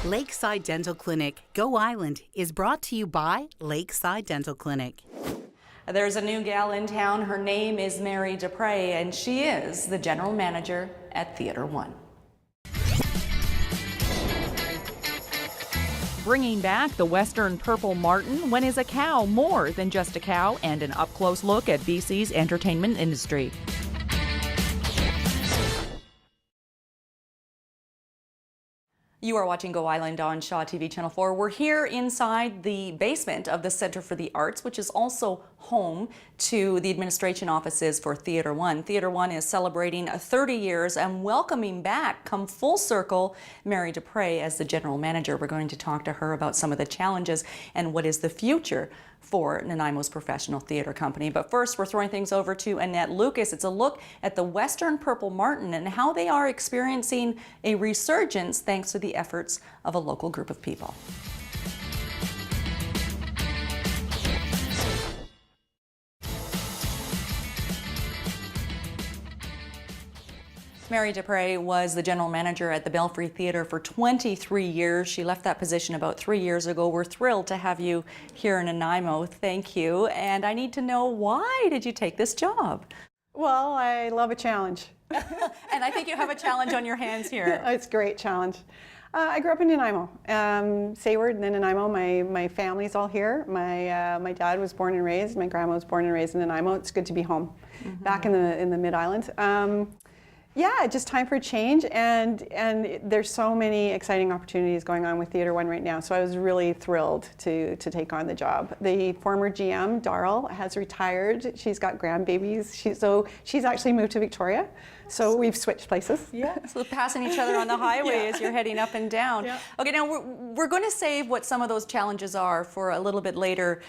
Lakeside Dental Clinic, Go Island, is brought to you by Lakeside Dental Clinic. There's a new gal in town. Her name is Mary Desprez, and she is the general manager at TheatreOne. Bringing back the Western Purple Martin. When is a cow more than just a cow? And an up-close look at BC's entertainment industry. You are watching Go Island on Shaw TV Channel 4. We're here inside the basement of the Center for the Arts, which is also home to the administration offices for TheatreOne. TheatreOne is celebrating 30 years and welcoming back, come full circle, Mary Desprez as the general manager. We're going to talk to her about some of the challenges and what is the future for Nanaimo's professional theater company. But first, we're throwing things over to Annette Lucas. It's a look at the Western Purple Martin and how they are experiencing a resurgence thanks to the efforts of a local group of people. Mary Desprez was the general manager at the Belfry Theatre for 23 years. She left that position about 3 years ago. We're thrilled to have you here in Nanaimo. Thank you. And I need to know, why did you take this job? Well, I love a challenge. And I think you have a challenge on your hands here. It's a great challenge. I grew up in Nanaimo, Sayward and then Nanaimo. My family's all here. My dad was born and raised. My grandma was born and raised in Nanaimo. It's good to be home, back in the Mid-Island. Yeah, just time for a change, and there's so many exciting opportunities going on with TheatreOne right now, so I was really thrilled to take on the job. The former GM, Darryl, has retired. She's got grandbabies, so she's actually moved to Victoria, so we've switched places. Yeah, so passing each other on the highway as you're heading up and down. Yeah. Okay, now we're going to save what some of those challenges are for a little bit later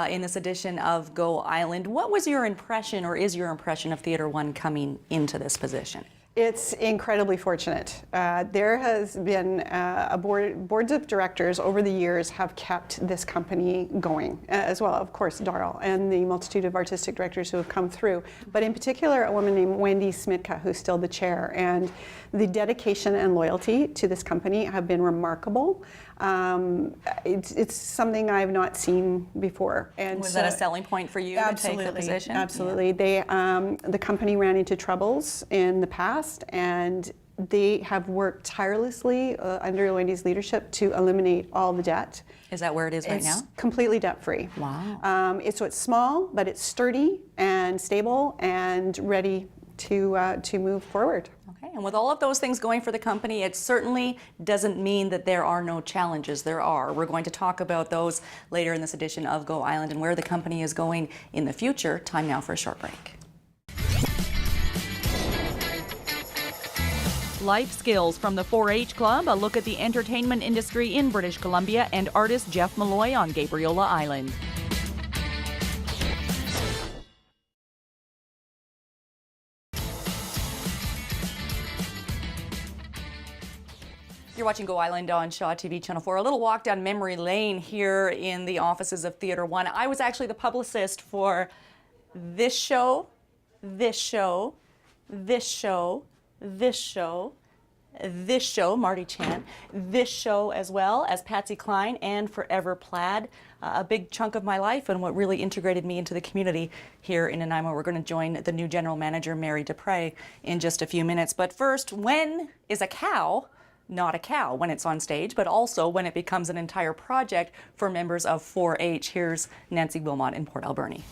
in this edition of Go Island. What was your impression, or is your impression, of TheatreOne coming into this position? It's incredibly fortunate. There has been boards of directors over the years have kept this company going, as well, of course, Darryl, and the multitude of artistic directors who have come through. But in particular, a woman named Wendy Smitka, who's still the chair, and the dedication and loyalty to this company have been remarkable. It's something I've not seen before. And was that a selling point for you to take the position? Absolutely. Yeah. The company ran into troubles in the past, and they have worked tirelessly under Wendy's leadership to eliminate all the debt. Is that where it is right now? It's completely debt-free. Wow. So it's small, but it's sturdy and stable and ready to move forward. Okay, and with all of those things going for the company, it certainly doesn't mean that there are no challenges. There are. We're going to talk about those later in this edition of Go Island and where the company is going in the future. Time now for a short break. Life skills from the 4-H Club, a look at the entertainment industry in British Columbia, and artist Jeff Malloy on Gabriola Island. You're watching Go Island on Shaw TV Channel 4. A little walk down memory lane here in the offices of TheatreOne. I was actually the publicist for this show, this show, this show, this show, this show, Marty Chan, this show as well as Patsy Cline and Forever Plaid. A big chunk of my life and what really integrated me into the community here in Nanaimo. We're going to join the new general manager, Mary Desprez, in just a few minutes. But first, when is a cow not a cow when it's on stage, but also when it becomes an entire project for members of 4-H? Here's Nancy Wilmot in Port Alberni.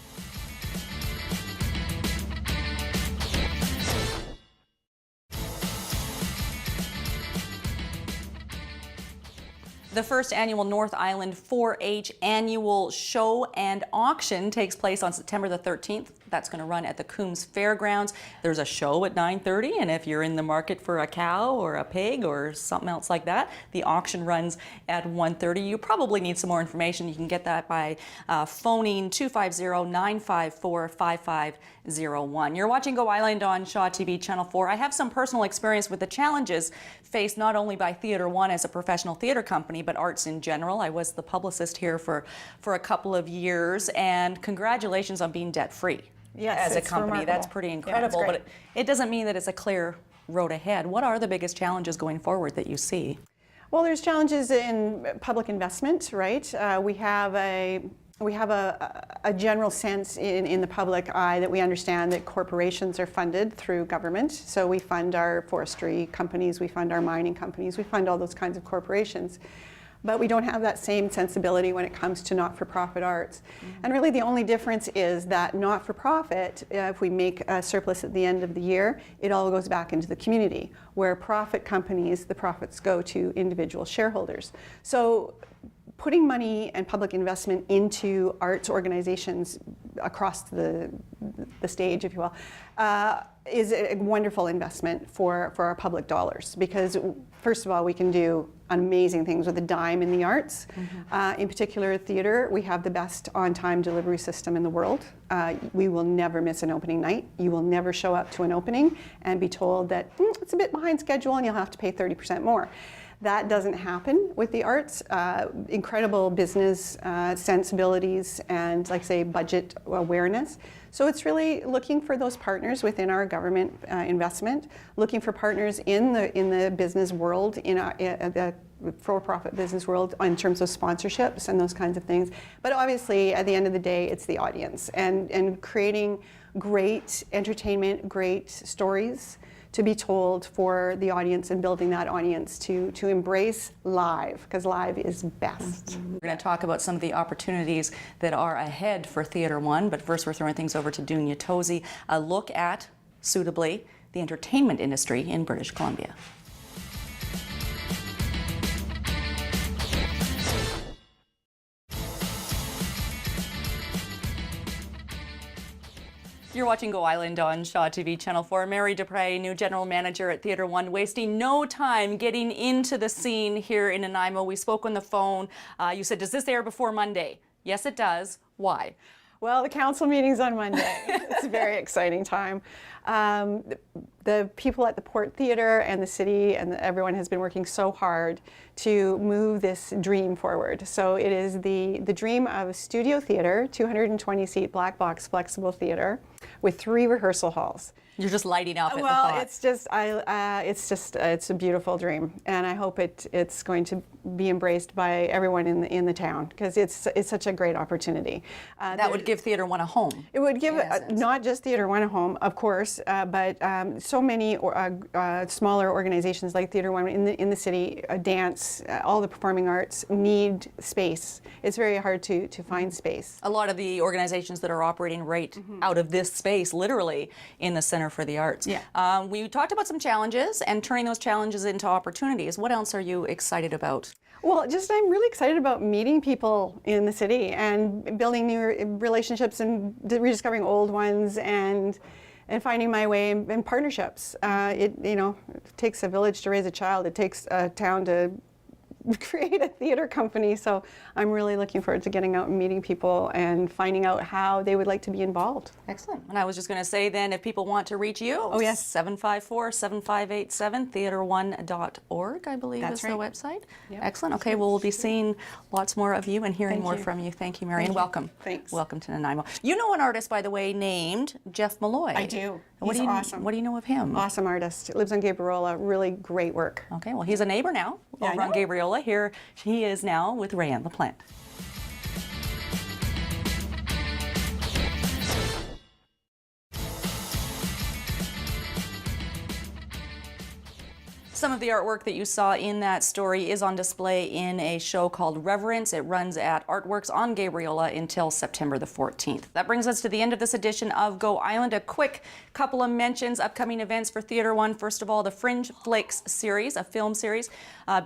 The first annual North Island 4-H annual show and auction takes place on September the 13th. That's going to run at the Coombs Fairgrounds. There's a show at 9:30, and if you're in the market for a cow or a pig or something else like that, the auction runs at 1:30. You probably need some more information. You can get that by phoning 250-954-5501. You're watching Go Island on Shaw TV Channel 4. I have some personal experience with the challenges faced not only by TheatreOne as a professional theater company, but arts in general. I was the publicist here for a couple of years, and congratulations on being debt-free. Yes, as a company. remarkable. That's pretty incredible, yeah, but it doesn't mean that it's a clear road ahead. What are the biggest challenges going forward that you see? Well, there's challenges in public investment, right? We have a general sense in the public eye that we understand that corporations are funded through government. So we fund our forestry companies, we fund our mining companies, we fund all those kinds of corporations. But we don't have that same sensibility when it comes to not-for-profit arts. And really the only difference is that not-for-profit, if we make a surplus at the end of the year, it all goes back into the community, where profit companies, the profits go to individual shareholders. So putting money and public investment into arts organizations across the stage, if you will, is a wonderful investment for our public dollars, because first of all, we can do amazing things with a dime in the arts. In particular, theater, we have the best on-time delivery system in the world. We will never miss an opening night. You will never show up to an opening and be told that it's a bit behind schedule and you'll have to pay 30% more. That doesn't happen with the arts. Incredible business sensibilities and, like say, budget awareness. So it's really looking for those partners within our government investment, looking for partners in the business world, in the for-profit business world, in terms of sponsorships and those kinds of things. But obviously, at the end of the day, it's the audience and creating great entertainment, great stories to be told for the audience, and building that audience to embrace live, because live is best. We're going to talk about some of the opportunities that are ahead for TheatreOne, but first we're throwing things over to Dunya Tozy, a look at, suitably, the entertainment industry in British Columbia. You're watching Go Island on Shaw TV Channel 4. Mary Desprez, new general manager at TheatreOne, wasting no time getting into the scene here in Nanaimo. We spoke on the phone. You said, does this air before Monday? Yes, it does. Why? Well, the council meeting's on Monday. It's a very exciting time. The people at the Port Theatre and the city and everyone has been working so hard to move this dream forward. So it is the dream of studio theatre, 220-seat black box flexible theatre with 3 rehearsal halls. You're just lighting up at the Well, thought. it's a beautiful dream, and I hope it's going to be embraced by everyone in the town, because it's such a great opportunity. That would give TheatreOne a home. It would give not just TheatreOne a home, of course, but so many smaller organizations like TheatreOne in the city, dance, all the performing arts need space. It's very hard to find space. A lot of the organizations that are operating right out of this space, literally, in the Center for the Arts. Yeah. We talked about some challenges and turning those challenges into opportunities. What else are you excited about? Well, I'm really excited about meeting people in the city and building new relationships and rediscovering old ones and finding my way in partnerships. It takes a village to raise a child. It takes a town to create a theater company. So I'm really looking forward to getting out and meeting people and finding out how they would like to be involved. Excellent. And I was just going to say then, if people want to reach you, oh yes, 754-7587, theatreone.org, I believe is the website. Yep. Excellent. Okay, well, we'll be seeing lots more of you and hearing more from you. Thank you, Mary, and welcome. Thanks. Welcome to Nanaimo. You know an artist, by the way, named Jeff Malloy. I do. He's awesome. What do you know of him? Awesome artist. Lives on Gabriola. Really great work. Okay, well, he's a neighbor now over on Gabriola. Here he is now with Rayanne LaPlante. Some of the artwork that you saw in that story is on display in a show called Reverence. It runs at Artworks on Gabriola until September the 14th. That brings us to the end of this edition of Go Island. A quick couple of mentions, upcoming events for TheatreOne. First of all, the Fringe Flicks series, a film series,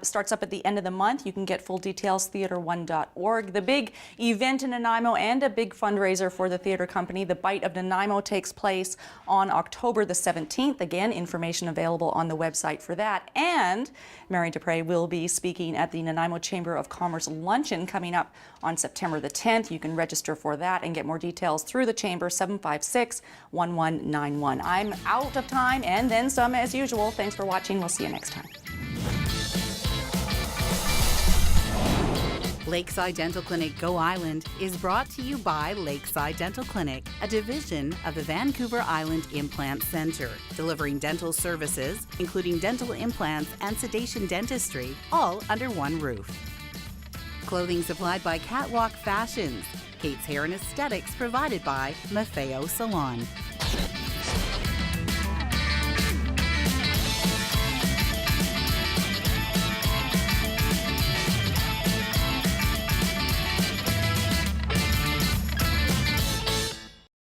starts up at the end of the month. You can get full details, theatreone.org. The big event in Nanaimo and a big fundraiser for the theater company, The Bite of Nanaimo, takes place on October the 17th. Again, information available on the website for that. And Mary Desprez will be speaking at the Nanaimo Chamber of Commerce Luncheon coming up on September the 10th. You can register for that and get more details through the Chamber, 756-1191. I'm out of time and then some as usual. Thanks for watching. We'll see you next time. Lakeside Dental Clinic Go Island is brought to you by Lakeside Dental Clinic, a division of the Vancouver Island Implant Centre, delivering dental services, including dental implants and sedation dentistry, all under one roof. Clothing supplied by Catwalk Fashions. Kate's Hair and Aesthetics provided by Maffeo Salon.